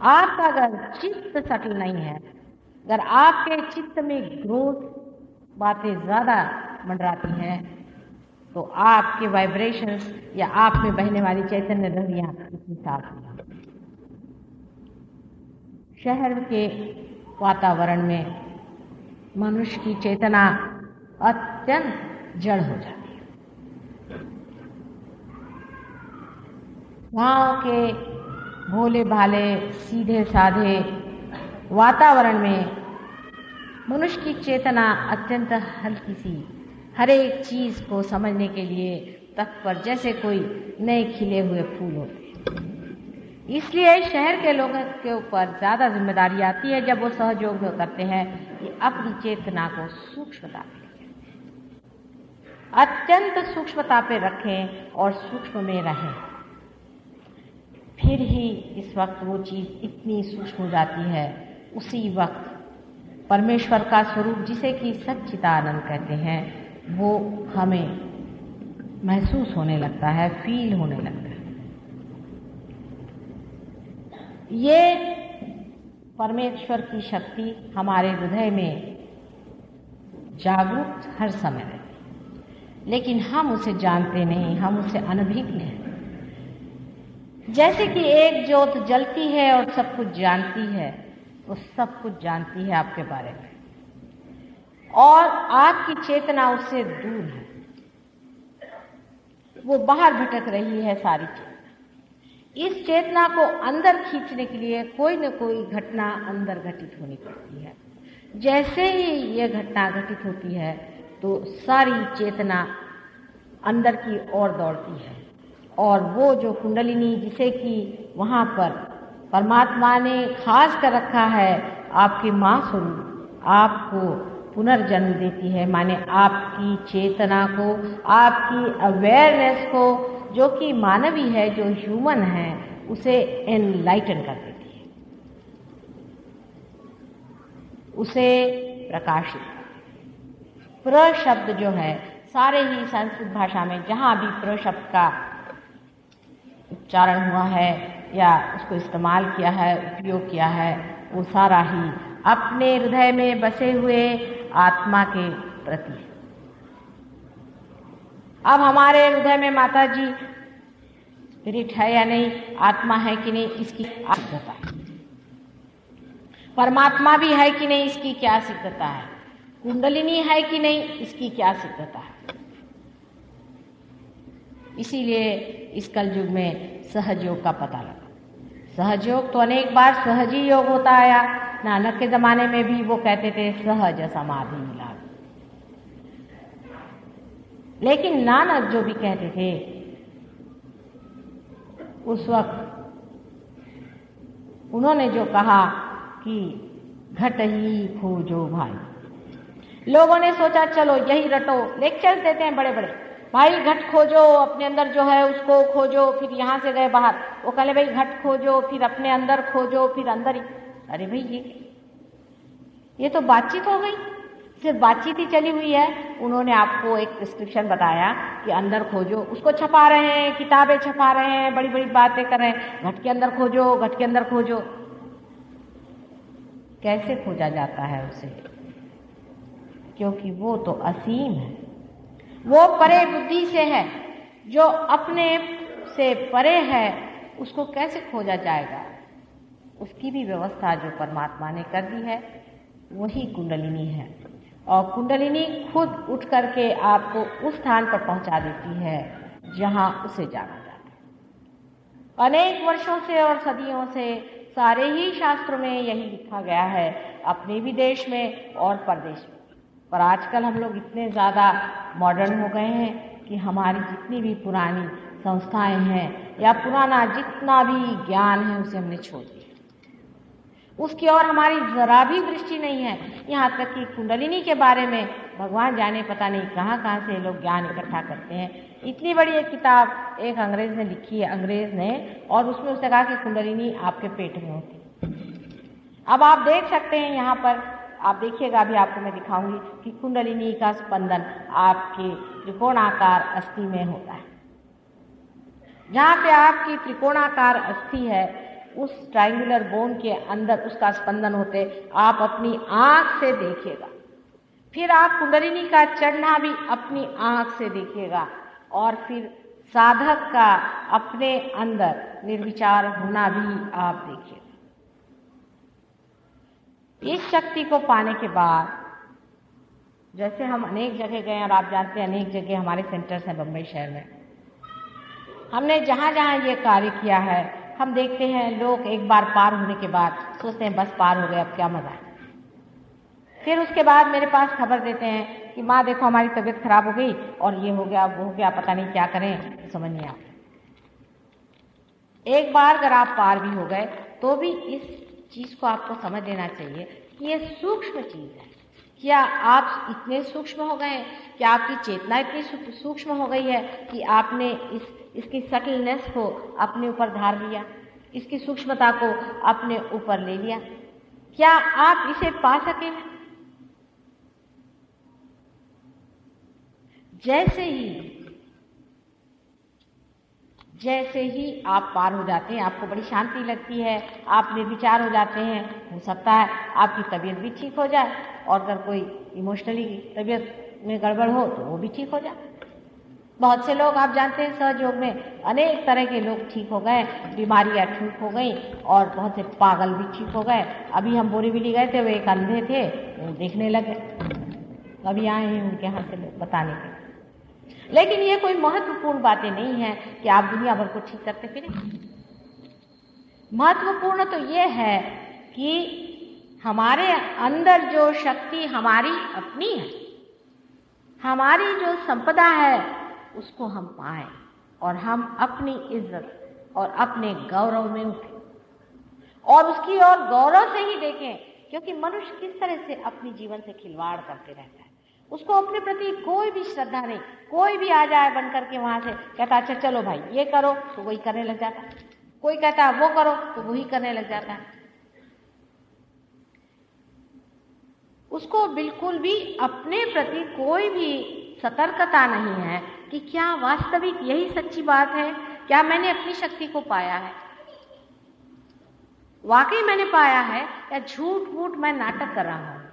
आपका अगर चित्त सटल नहीं है, अगर आपके चित्त में ग्रोथ बातें ज़्यादा मंडराती हैं, तो आपके वाइब्रेशंस या आप में बहने वाली चैतन्य लहरियाँ इतनी साफ नहीं। शहर के वातावरण में मनुष्य की चेतना अत्यंत जड़ हो जाती है। गाँव के भोले भाले सीधे साधे वातावरण में मनुष्य की चेतना अत्यंत हल्की सी, हर एक चीज़ को समझने के लिए तत्पर, जैसे कोई नए खिले हुए फूल होते। इसलिए शहर के लोगों के ऊपर ज़्यादा जिम्मेदारी आती है जब वो सहयोग में उतरते हैं कि अपनी चेतना को सूक्ष्मता पे, अत्यंत सूक्ष्मता पे रखें और सूक्ष्म में रहें। फिर ही इस वक्त वो चीज़ इतनी सूक्ष्म हो जाती है, उसी वक्त परमेश्वर का स्वरूप, जिसे कि सच्चिदानंद कहते हैं, वो हमें महसूस होने लगता है, फील होने लगता है। ये परमेश्वर की शक्ति हमारे हृदय में जागरूक हर समय रहती, लेकिन हम उसे जानते नहीं, हम उससे अनभिज्ञ हैं। जैसे कि एक ज्योत जलती है और सब कुछ जानती है, वो सब कुछ जानती है आपके बारे में, और आपकी चेतना उससे दूर है, वो बाहर भटक रही है सारी चीज़। इस चेतना को अंदर खींचने के लिए कोई न कोई घटना अंदर घटित होनी पड़ती है। जैसे ही ये घटना घटित होती है तो सारी चेतना अंदर की ओर दौड़ती है, और वो जो कुंडलिनी, जिसे कि वहाँ पर परमात्मा ने खास कर रखा है, आपकी माँ स्वरूप आपको पुनर्जन्म देती है, माने आपकी चेतना को, आपकी अवेयरनेस को, जो कि मानवी है, जो ह्यूमन है, उसे एनलाइटन कर देती है, उसे प्रकाशित। प्र शब्द जो है, सारे ही संस्कृत भाषा में जहाँ भी प्र शब्द का उच्चारण हुआ है या उसको इस्तेमाल किया है, उपयोग किया है, वो सारा ही अपने हृदय में बसे हुए आत्मा के प्रति। अब हमारे हृदय में माता जी स्पिरिट है या नहीं, आत्मा है कि नहीं, इसकी सिद्धता है। परमात्मा भी है कि नहीं, इसकी क्या सिद्धता है। कुंडलिनी है कि नहीं, इसकी क्या सिद्धता है। इसीलिए इस कलयुग में सहयोग का पता लगा। सहयोग तो अनेक बार सहज ही योग होता आया। नानक के जमाने में भी वो कहते थे सहज समाधि मिला, लेकिन नानक जो भी कहते थे उस वक्त उन्होंने जो कहा कि घट ही खोजो भाई। लोगों ने सोचा चलो यही रटो, लेक्चर देते हैं बड़े बड़े, भाई घट खोजो, अपने अंदर जो है उसको खोजो, फिर यहाँ से गए बाहर, वो कहले भाई घट खोजो, फिर अपने अंदर खोजो, फिर अंदर ही। अरे भाई ये तो बातचीत हो गई, सिर्फ बातचीत ही चली हुई है। उन्होंने आपको एक प्रिस्क्रिप्शन बताया कि अंदर खोजो, उसको छपा रहे हैं, किताबें छपा रहे हैं, बड़ी बड़ी बातें कर रहे हैं, घट के अंदर खोजो, घट के अंदर खोजो। कैसे खोजा जाता है उसे, क्योंकि वो तो असीम है, वो परे बुद्धि से है। जो अपने से परे है उसको कैसे खोजा जाएगा। उसकी भी व्यवस्था जो परमात्मा ने कर दी है वही कुंडलिनी है, और कुंडलिनी खुद उठ करके आपको उस स्थान पर पहुंचा देती है जहां उसे जाना जाता है। अनेक वर्षों से और सदियों से सारे ही शास्त्रों में यही लिखा गया है, अपने भी देश में और परदेश में। पर आजकल हम लोग इतने ज़्यादा मॉडर्न हो गए हैं कि हमारी जितनी भी पुरानी संस्थाएं हैं या पुराना जितना भी ज्ञान है उसे हमने छोड़ दिया, उसकी ओर हमारी जरा भी दृष्टि नहीं है। यहाँ तक कि कुंडलिनी के बारे में भगवान जाने पता नहीं कहाँ कहाँ से लोग ज्ञान इकट्ठा करते हैं। इतनी बड़ी एक किताब एक अंग्रेज ने लिखी है, अंग्रेज ने, और उसमें उसने कहा कि कुंडलिनी आपके पेट में होती। अब आप देख सकते हैं यहाँ पर, आप देखिएगा, अभी आपको मैं दिखाऊंगी कि कुंडलिनी का स्पंदन आपके त्रिकोणाकार अस्थि में होता है। जहाँ पे आपकी त्रिकोणाकार अस्थि है उस ट्रायंगुलर बोन के अंदर उसका स्पंदन होते आप अपनी आंख से देखिएगा। फिर आप कुंडलिनी का चढ़ना भी अपनी आंख से देखिएगा और फिर साधक का अपने अंदर निर्विचार होना भी आप देखिएगा। इस शक्ति को पाने के बाद जैसे हम अनेक जगह गए और आप जानते हैं अनेक जगह हमारे सेंटर्स हैं बम्बई शहर में, हमने जहाँ जहाँ ये कार्य किया है हम देखते हैं लोग एक बार पार होने के बाद सोचते हैं बस पार हो गए अब क्या मजा है। फिर उसके बाद मेरे पास खबर देते हैं कि माँ देखो हमारी तबीयत खराब हो गई और ये हो गया वो हो गया, पता नहीं क्या करें, समझ नहीं आता। एक बार अगर आप पार भी हो गए तो भी इस चीज को आपको समझ लेना चाहिए कि ये सूक्ष्म चीज है। क्या आप इतने सूक्ष्म हो गए, क्या आपकी चेतना इतनी सूक्ष्म हो गई है कि आपने इसकी सटलनेस को अपने ऊपर धार लिया, इसकी सूक्ष्मता को अपने ऊपर ले लिया? क्या आप इसे पा सके? जैसे ही आप पार हो जाते हैं आपको बड़ी शांति लगती है, आप निर्विचार हो जाते हैं। हो सकता है आपकी तबीयत भी ठीक हो जाए और अगर कोई इमोशनली तबीयत में गड़बड़ हो तो वो भी ठीक हो जाए। बहुत से लोग आप जानते हैं सहयोग में अनेक तरह के लोग ठीक हो गए, बीमारियां ठीक हो गई और बहुत से पागल भी ठीक हो गए। अभी हम बोरीवली गए थे, वो एक अंधे थे, वो देखने लगे, अभी आए हैं उनके यहाँ से लोग बताने के। लेकिन ये कोई महत्वपूर्ण बातें नहीं है कि आप दुनिया भर को ठीक करते फिरें। महत्वपूर्ण तो ये है कि हमारे अंदर जो शक्ति हमारी अपनी है, हमारी जो संपदा है उसको हम पाएं और हम अपनी इज्जत और अपने गौरव में उठें और उसकी और गौरव से ही देखें। क्योंकि मनुष्य किस तरह से अपने जीवन से खिलवाड़ करते रहता है, उसको अपने प्रति कोई भी श्रद्धा नहीं। कोई भी आ जाए बन करके वहां से कहता अच्छा चलो भाई ये करो तो वही करने लग जाता है, कोई कहता वो करो तो वही करने लग जाता है। उसको बिल्कुल भी अपने प्रति कोई भी सतर्कता नहीं है कि क्या वास्तविक यही सच्ची बात है, क्या मैंने अपनी शक्ति को पाया है, वाकई मैंने पाया है, या झूठ मूठ मैं नाटक कर रहा हूं।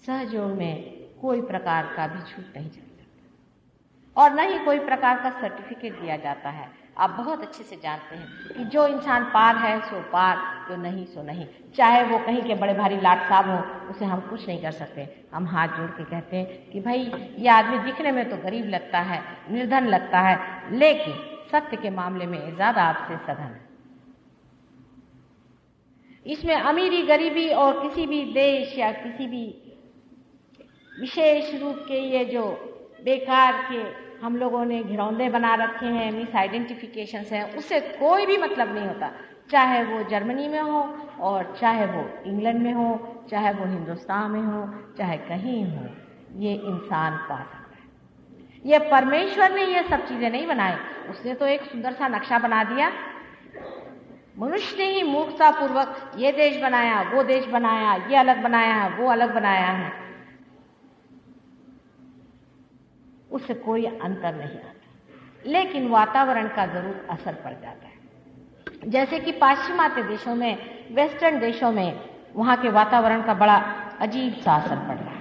सहयोग में कोई प्रकार का भी छूट नहीं चल सकता और न ही कोई प्रकार का सर्टिफिकेट दिया जाता है। आप बहुत अच्छे से जानते हैं कि जो इंसान पार है सो पार, जो नहीं सो नहीं। चाहे वो कहीं के बड़े भारी लाट साहब हो, उसे हम कुछ नहीं कर सकते। हम हाथ जोड़ के कहते हैं कि भाई ये आदमी दिखने में तो गरीब लगता है, निर्धन लगता है, लेकिन सत्य के मामले में ज्यादा आपसे सधन है। इसमें अमीरी गरीबी और किसी भी देश या किसी भी विशेष रूप के ये जो बेकार के हम लोगों ने घिरौंदे बना रखे हैं, मिस आइडेंटिफिकेशंस हैं, उससे कोई भी मतलब नहीं होता। चाहे वो जर्मनी में हो और चाहे वो इंग्लैंड में हो, चाहे वो हिंदुस्तान में हो, चाहे कहीं हो, ये इंसान पा सकता है। ये परमेश्वर ने ये सब चीजें नहीं बनाई, उसने तो एक सुंदर सा नक्शा बना दिया। मनुष्य ने ही मूर्खतापूर्वक ये देश बनाया, वो देश बनाया, ये अलग बनाया है, वो अलग बनाया है, उससे कोई अंतर नहीं आता। लेकिन वातावरण का जरूर असर पड़ जाता है। जैसे कि पाश्चिमात्य देशों में, वेस्टर्न देशों में, वहां के वातावरण का बड़ा अजीब सा असर पड़ रहा है।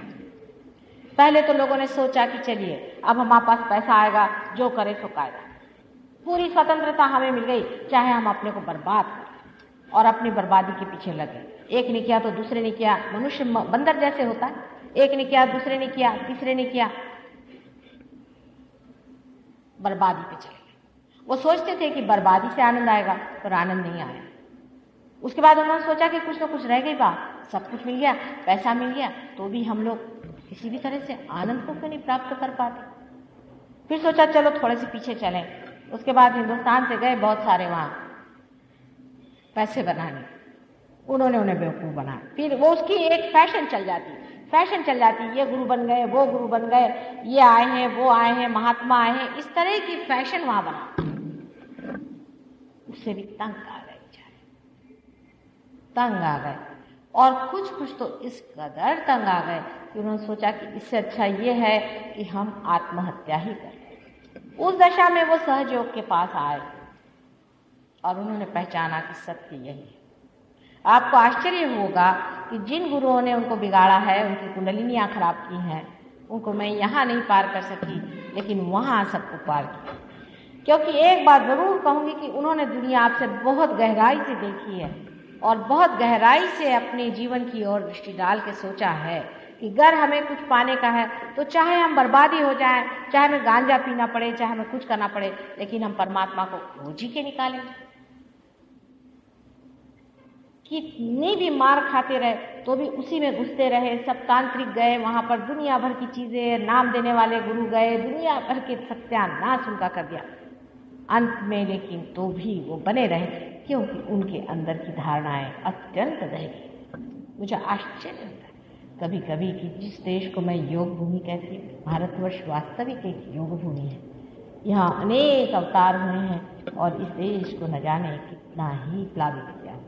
पहले तो लोगों ने सोचा कि चलिए अब हमारे पास पैसा आएगा, जो करे सो कायदा, पूरी स्वतंत्रता हमें मिल गई, चाहे हम अपने को बर्बाद करें और अपनी बर्बादी के पीछे लगे। एक ने किया तो दूसरे ने किया, मनुष्य बंदर जैसे होता है, एक ने किया दूसरे ने किया तीसरे ने किया, बर्बादी पे चले गए। वो सोचते थे कि बर्बादी से आनंद आएगा, पर आनंद नहीं आया। उसके बाद उन्होंने सोचा कि कुछ ना कुछ रह गई बात, सब कुछ मिल गया, पैसा मिल गया, तो भी हम लोग किसी भी तरह से आनंद को क्यों नहीं प्राप्त कर पाते। फिर सोचा चलो थोड़े से पीछे चलें। उसके बाद हिंदुस्तान से गए बहुत सारे वहां पैसे बनाने, उन्होंने उन्हें बेवकूफ बनाया। फिर वो उसकी एक फैशन चल जाती, ये गुरु बन गए, वो गुरु बन गए, ये आए हैं, वो आए हैं, महात्मा आए हैं, इस तरह की फैशन वहां बना। उससे भी तंग आ गए बेचारे, तंग आ गए। और कुछ तो इस कदर तंग आ गए कि उन्होंने सोचा कि इससे अच्छा ये है कि हम आत्महत्या ही करें। उस दशा में वो सहयोग के पास आए और उन्होंने पहचाना कि सत्य यही है। आपको आश्चर्य होगा कि जिन गुरुओं ने उनको बिगाड़ा है, उनकी कुंडलिनियाँ खराब की हैं, उनको मैं यहाँ नहीं पार कर सकी, लेकिन वहाँ सबको पार किया। क्योंकि एक बात ज़रूर कहूँगी कि उन्होंने दुनिया आपसे बहुत गहराई से देखी है और बहुत गहराई से अपने जीवन की ओर दृष्टि डाल के सोचा है कि अगर हमें कुछ पाने का है तो चाहे हम बर्बादी हो जाए, चाहे हमें गांजा पीना पड़े, चाहे हमें कुछ करना पड़े, लेकिन हम परमात्मा को खोज ही के निकालेंगे। कितनी भी मार खाते रहे तो भी उसी में घुसते रहे। सब तांत्रिक गए, वहाँ पर दुनिया भर की चीज़ें, नाम देने वाले गुरु गए, दुनिया भर के सत्यानाश उनका कर दिया अंत में, लेकिन तो भी वो बने रहे क्योंकि उनके अंदर की धारणाएं अत्यंत दैवी। मुझे आश्चर्य होता है कभी कभी कि जिस देश को मैं योग भूमि कहती हूँ, भारतवर्ष वास्तविक एक योग भूमि है। यहाँ अनेक अवतार हुए हैं और इस देश को न जाने कितना ही प्लावित किया।